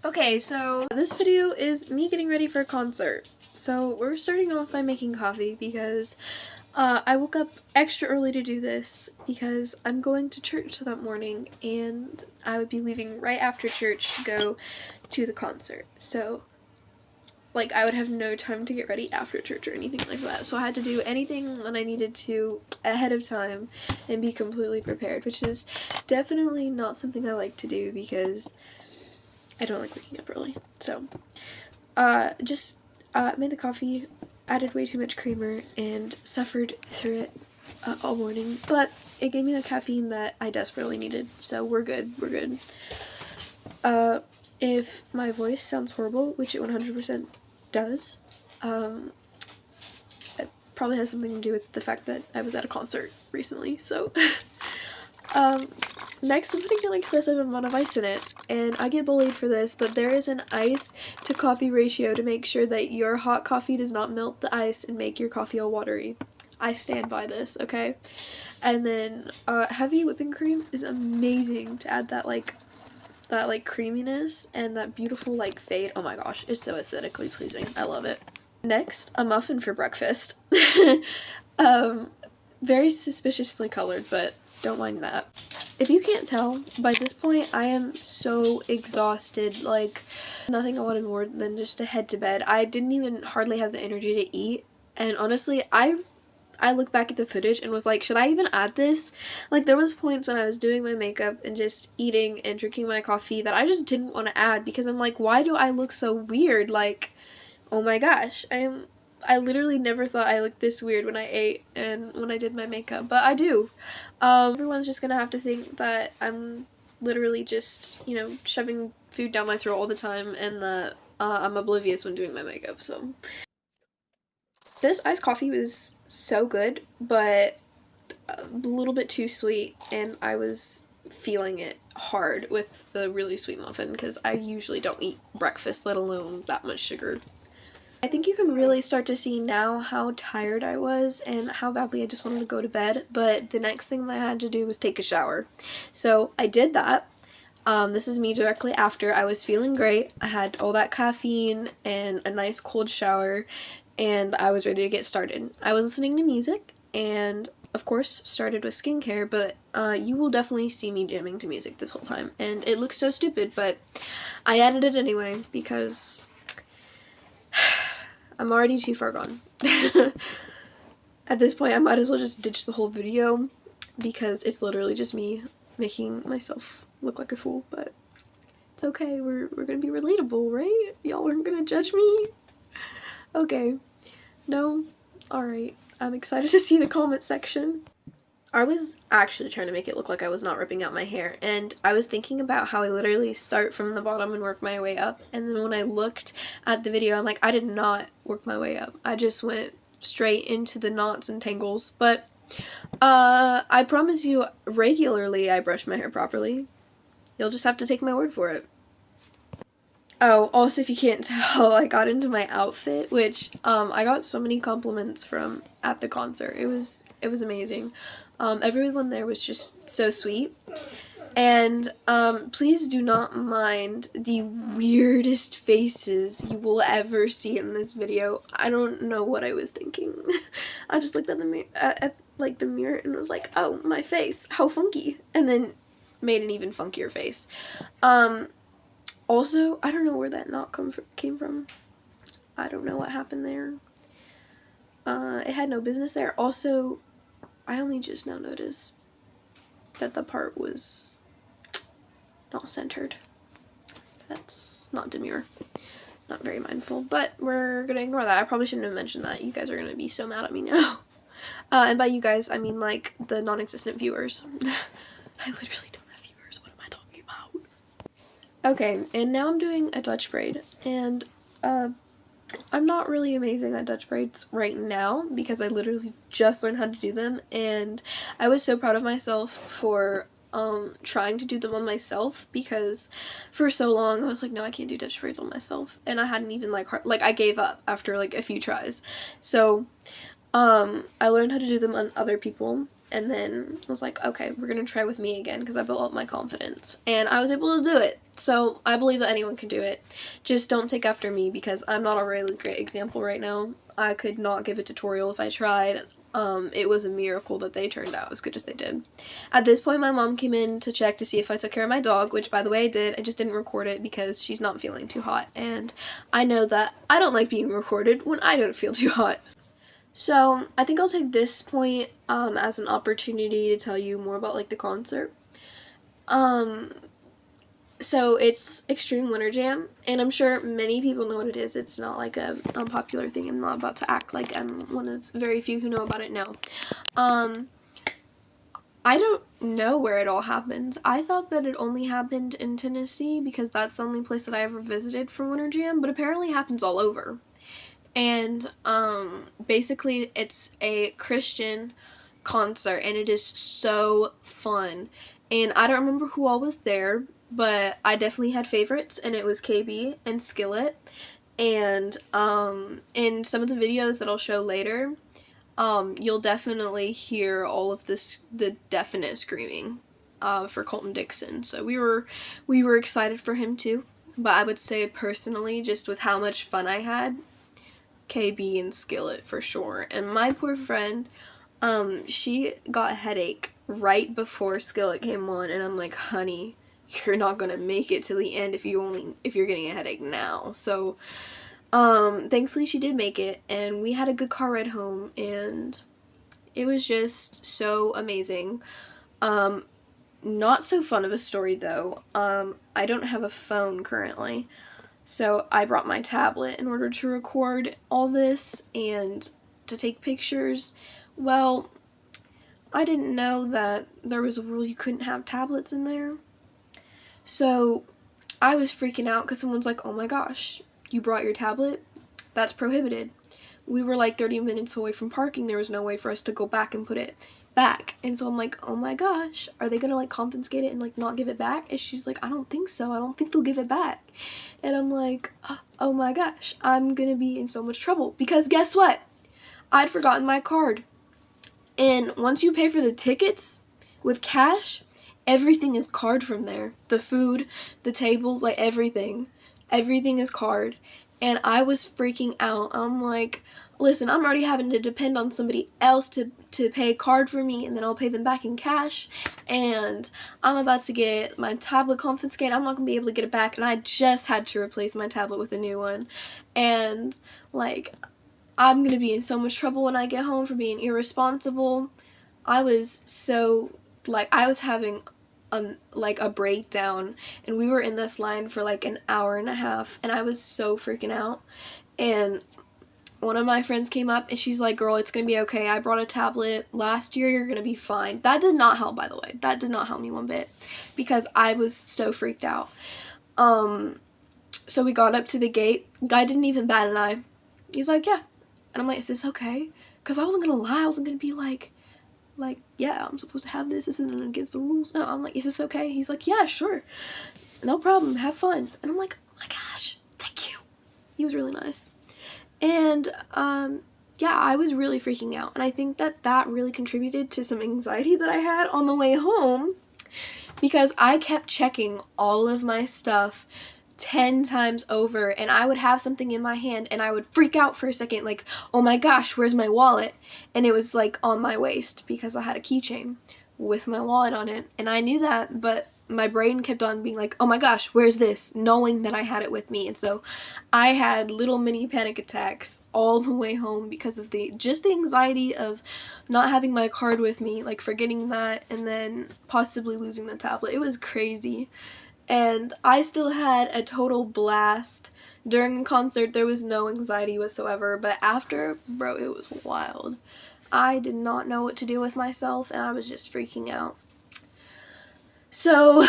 Okay, so this video is me getting ready for a concert. So we're starting off by making coffee because I woke up extra early to do this because I'm going to church that morning and I would be leaving right after church to go to the concert. So like I would have no time to get ready after church or anything like that. So I had to do anything that I needed to ahead of time and be completely prepared, which is definitely not something I like to do because I don't like waking up early. So, just made the coffee, added way too much creamer, and suffered through it all morning. But it gave me the caffeine that I desperately needed, so we're good, we're good. If my voice sounds horrible, which it 100% does, it probably has something to do with the fact that I was at a concert recently, so... Next, I'm putting an excessive amount of ice in it, and I get bullied for this, but there is an ice to coffee ratio to make sure that your hot coffee does not melt the ice and make your coffee all watery. I stand by this, okay? And then, heavy whipping cream is amazing to add that creaminess and that beautiful, fade. Oh my gosh, it's so aesthetically pleasing. I love it. Next, a muffin for breakfast. Very suspiciously colored, but don't mind that. If you can't tell, by this point I am so exhausted, nothing I wanted more than just to head to bed. I didn't even hardly have the energy to eat, and honestly, I look back at the footage and was like, should I even add this? There was points when I was doing my makeup and just eating and drinking my coffee that I just didn't want to add because I'm like, why do I look so weird? Oh my gosh, I literally never thought I looked this weird when I ate and when I did my makeup, but I do. Everyone's just gonna have to think that I'm literally just, shoving food down my throat all the time and that I'm oblivious when doing my makeup, so. This iced coffee was so good, but a little bit too sweet, and I was feeling it hard with the really sweet muffin because I usually don't eat breakfast, let alone that much sugar. I think you can really start to see now how tired I was and how badly I just wanted to go to bed, but the next thing that I had to do was take a shower. So I did that. This is me directly after. I was feeling great. I had all that caffeine and a nice cold shower, and I was ready to get started. I was listening to music and of course started with skincare, but you will definitely see me jamming to music this whole time, and it looks so stupid, but I added it anyway because I'm already too far gone. At this point, I might as well just ditch the whole video because it's literally just me making myself look like a fool, but it's okay. We're gonna be relatable, right? Y'all aren't gonna judge me? Okay. No? Alright. I'm excited to see the comment section. I was actually trying to make it look like I was not ripping out my hair, and I was thinking about how I literally start from the bottom and work my way up, and then when I looked at the video, I'm like, I did not work my way up. I just went straight into the knots and tangles, but I promise you, regularly I brush my hair properly. You'll just have to take my word for it. Oh, also, if you can't tell, I got into my outfit, which I got so many compliments from at the concert. It was amazing. Everyone there was just so sweet. And please do not mind the weirdest faces you will ever see in this video. I don't know what I was thinking. I just looked at the mirror and was like, oh, my face, how funky, and then made an even funkier face. Also, I don't know where that knot came from. I don't know what happened there. It had no business there. Also, I only just now noticed that the part was not centered. That's not demure. Not very mindful, but we're gonna ignore that. I probably shouldn't have mentioned that. You guys are gonna be so mad at me now. And by you guys, I mean the non-existent viewers. I literally don't have viewers. What am I talking about? Okay, and now I'm doing a Dutch braid, and I'm not really amazing at Dutch braids right now because I literally just learned how to do them, and I was so proud of myself for trying to do them on myself because for so long I was like, no, I can't do Dutch braids on myself, and I hadn't even I gave up after a few tries. So I learned how to do them on other people, and then I was like, okay, we're gonna try with me again, because I built up my confidence, and I was able to do it. So I believe that anyone can do it. Just don't take after me, because I'm not a really great example right now. I could not give a tutorial if I tried. It was a miracle that they turned out as good as they did. At this point, my mom came in to check to see if I took care of my dog, which, by the way, I did. I just didn't record it because she's not feeling too hot, and I know that I don't like being recorded when I don't feel too hot. So I think I'll take this point as an opportunity to tell you more about, like, the concert. So it's Extreme Winter Jam, and I'm sure many people know what it is. It's not like a unpopular thing. I'm not about to act like I'm one of very few who know about it now. I don't know where it all happens. I thought that it only happened in Tennessee because that's the only place that I ever visited for Winter Jam, but apparently it happens all over. And basically it's a Christian concert, and it is so fun. And I don't remember who all was there, but I definitely had favorites, and it was KB and Skillet. And in some of the videos that I'll show later, you'll definitely hear all of the definite screaming for Colton Dixon. So we were excited for him too. But I would say personally, just with how much fun I had, KB and Skillet for sure. And my poor friend, she got a headache right before Skillet came on, and I'm like, honey, you're not gonna make it to the end if you're getting a headache now. So thankfully she did make it, and we had a good car ride home, and it was just so amazing. Not so fun of a story though. I don't have a phone currently, so I brought my tablet in order to record all this and to take pictures. Well, I didn't know that there was a rule you couldn't have tablets in there. So I was freaking out because someone's like, oh my gosh, you brought your tablet? That's prohibited. We were like 30 minutes away from parking. There was no way for us to go back and put it back. And so I'm like, oh my gosh, are they gonna like confiscate it and like not give it back? And she's like, I don't think so. I don't think they'll give it back. And I'm like, oh my gosh, I'm gonna be in so much trouble, because guess what? I'd forgotten my card. And once you pay for the tickets with cash, everything is card from there. The food, the tables, like everything. Everything is card. And I was freaking out. I'm like, listen, I'm already having to depend on somebody else to pay card for me, and then I'll pay them back in cash. And I'm about to get my tablet confiscated. I'm not going to be able to get it back. And I just had to replace my tablet with a new one. And, like, I'm going to be in so much trouble when I get home for being irresponsible. I was so, like, I was having a breakdown, and we were in this line for like an hour and a half, and I was so freaking out. And one of my friends came up, and she's like, girl, it's gonna be okay. I brought a tablet last year. You're gonna be fine. That did not help, by the way. That did not help me one bit, because I was so freaked out. So we got up to the gate. Guy didn't even bat an eye. He's like, yeah. And I'm like, is this okay? Because I wasn't gonna lie. I wasn't gonna be like, yeah, I'm supposed to have this. This isn't against the rules. No, I'm like, is this okay? He's like, yeah, sure. No problem. Have fun. And I'm like, oh my gosh, thank you. He was really nice. And, yeah, I was really freaking out. And I think that really contributed to some anxiety that I had on the way home, because I kept checking all of my stuff 10 times over, and I would have something in my hand and I would freak out for a second, like, oh my gosh, where's my wallet? And it was like on my waist, because I had a keychain with my wallet on it, and I knew that, but my brain kept on being like, oh my gosh, where's this? Knowing that I had it with me. And so I had little mini panic attacks all the way home because of the anxiety of not having my card with me, like forgetting that, and then possibly losing the tablet. It was crazy. And I still had a total blast. During the concert, there was no anxiety whatsoever, but after, bro, it was wild. I did not know what to do with myself, and I was just freaking out. So,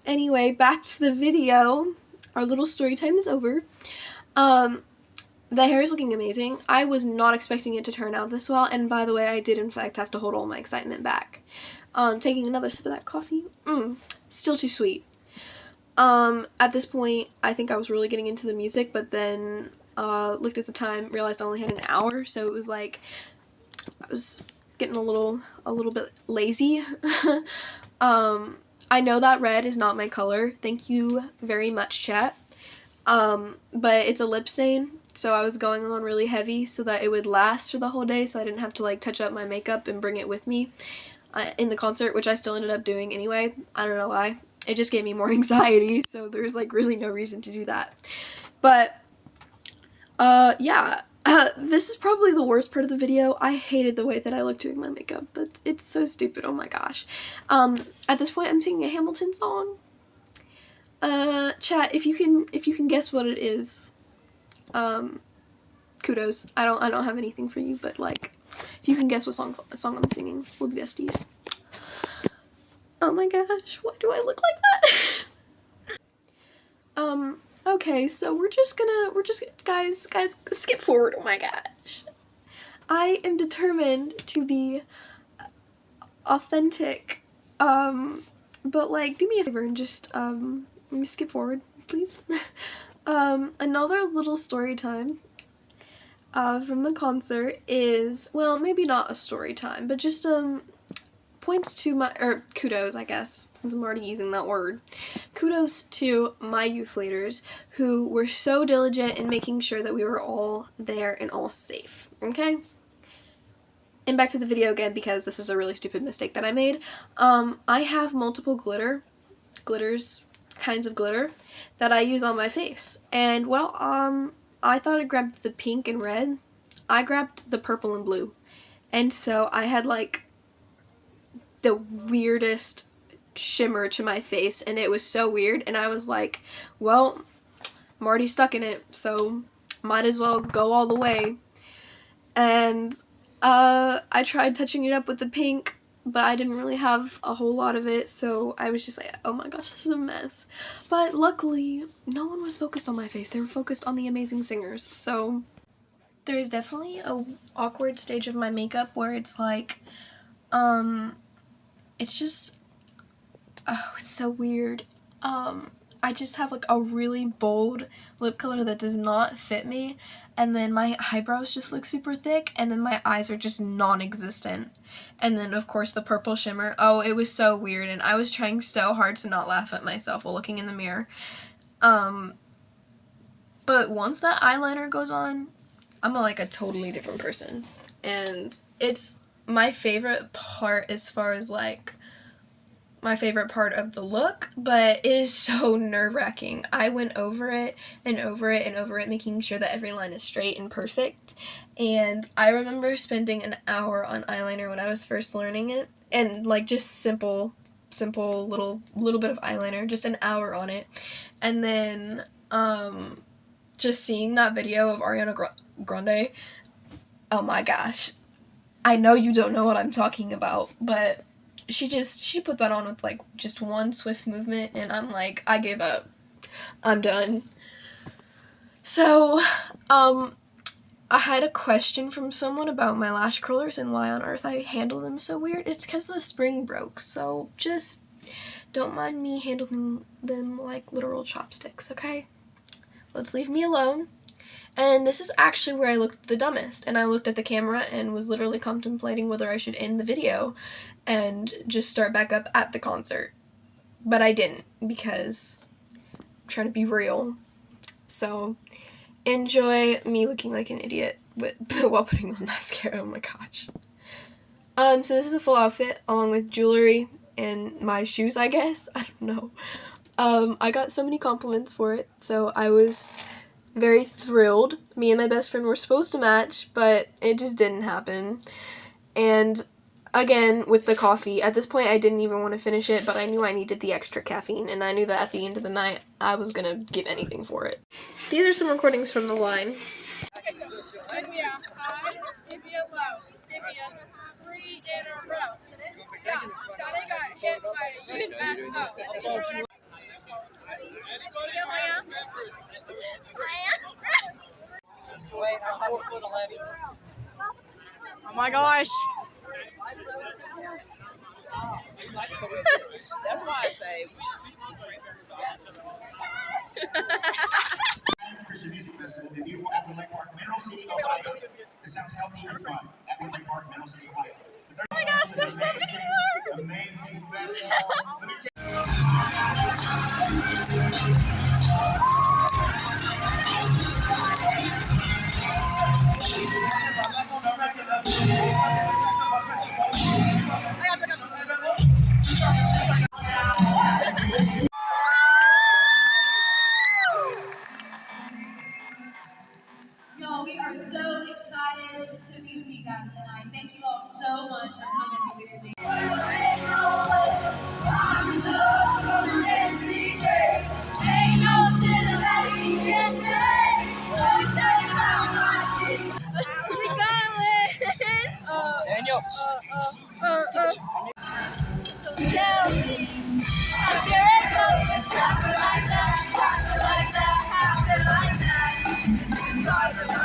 anyway, back to the video. Our little story time is over. The hair is looking amazing. I was not expecting it to turn out this well, and by the way, I did in fact have to hold all my excitement back. Taking another sip of that coffee. Still too sweet. At this point, I think I was really getting into the music, but then, looked at the time, realized I only had an hour, so it was like, I was getting a little bit lazy. I know that red is not my color. Thank you very much, chat. But it's a lip stain, so I was going on really heavy so that it would last for the whole day, so I didn't have to like touch up my makeup and bring it with me in the concert, which I still ended up doing anyway. I don't know why. It just gave me more anxiety, so there's like really no reason to do that. But yeah. This is probably the worst part of the video. I hated the way that I looked doing my makeup. It's so stupid. Oh my gosh. At this point I'm singing a Hamilton song. Chat, if you can guess what it is, kudos. I don't have anything for you, but like, if you can guess what song I'm singing, we'll be besties. Oh my gosh, why do I look like that? Okay, so we're just guys, skip forward. Oh my gosh. I am determined to be authentic, but like, do me a favor and just, skip forward, please. Another little story time from the concert is, well, maybe not a story time, but just points to my, or kudos, I guess, since I'm already using that word. Kudos to my youth leaders who were so diligent in making sure that we were all there and all safe, okay? And back to the video again, because this is a really stupid mistake that I made. I have multiple kinds of glitter that I use on my face. And well, I thought I grabbed the pink and red. I grabbed the purple and blue. And so I had like the weirdest shimmer to my face, and it was so weird, and I was like, well, I'm already stuck in it, so might as well go all the way. And I tried touching it up with the pink, but I didn't really have a whole lot of it, so I was just like, oh my gosh, this is a mess. But luckily, no one was focused on my face. They were focused on the amazing singers. So there's definitely a awkward stage of my makeup where it's like, it's just, oh, it's so weird. I just have like a really bold lip color that does not fit me, and then my eyebrows just look super thick, and then my eyes are just non-existent. And then of course the purple shimmer. Oh, it was so weird, and I was trying so hard to not laugh at myself while looking in the mirror. But once that eyeliner goes on, I'm like a totally different person. And it's my favorite part as far as like my favorite part of the look, but it is so nerve-wracking. I went over it and over it and over it, making sure that every line is straight and perfect. And I remember spending an hour on eyeliner when I was first learning it, and like just simple little bit of eyeliner, just an hour on it. And then just seeing that video of Ariana Grande, oh my gosh, I know you don't know what I'm talking about, but she put that on with like just one swift movement, and I'm like, I gave up. I'm done. So, I had a question from someone about my lash curlers and why on earth I handle them so weird. It's because the spring broke, so just don't mind me handling them like literal chopsticks, okay? Let's leave me alone. And this is actually where I looked the dumbest, and I looked at the camera and was literally contemplating whether I should end the video and just start back up at the concert. But I didn't, because I'm trying to be real. So enjoy me looking like an idiot while putting on mascara. Oh my gosh. So this is a full outfit along with jewelry and my shoes, I guess. I don't know. I got so many compliments for it, so I was very thrilled. Me and my best friend were supposed to match, but it just didn't happen. And again, with the coffee, at this point I didn't even want to finish it, but I knew I needed the extra caffeine, and I knew that at the end of the night I was gonna give anything for it. These are some recordings from the line. Okay, so give me a high, give me a low, give me a 3 in a row. Yeah, Johnny got hit by a huge match. Oh my gosh. That's why I say. Christian Music Festival debut at Woodland Park, Mineral City, Ohio. This sounds healthy and fun at Woodland Park, Mineral City, Ohio. There's so many Y'all, we are so excited to be with you guys tonight. Thank you all so much for coming to Weird Day. Ain't no sinner that he can say. Let me tell you about my Jesus. How's it going? Daniel. So tell me, how miracles just happen like that, happen like that. It's the stars above.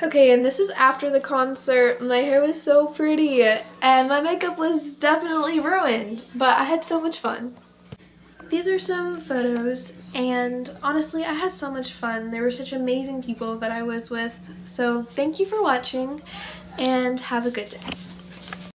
Okay, and this is after the concert. My hair was so pretty, and my makeup was definitely ruined, but I had so much fun. These are some photos, and honestly, I had so much fun. There were such amazing people that I was with, so thank you for watching, and have a good day.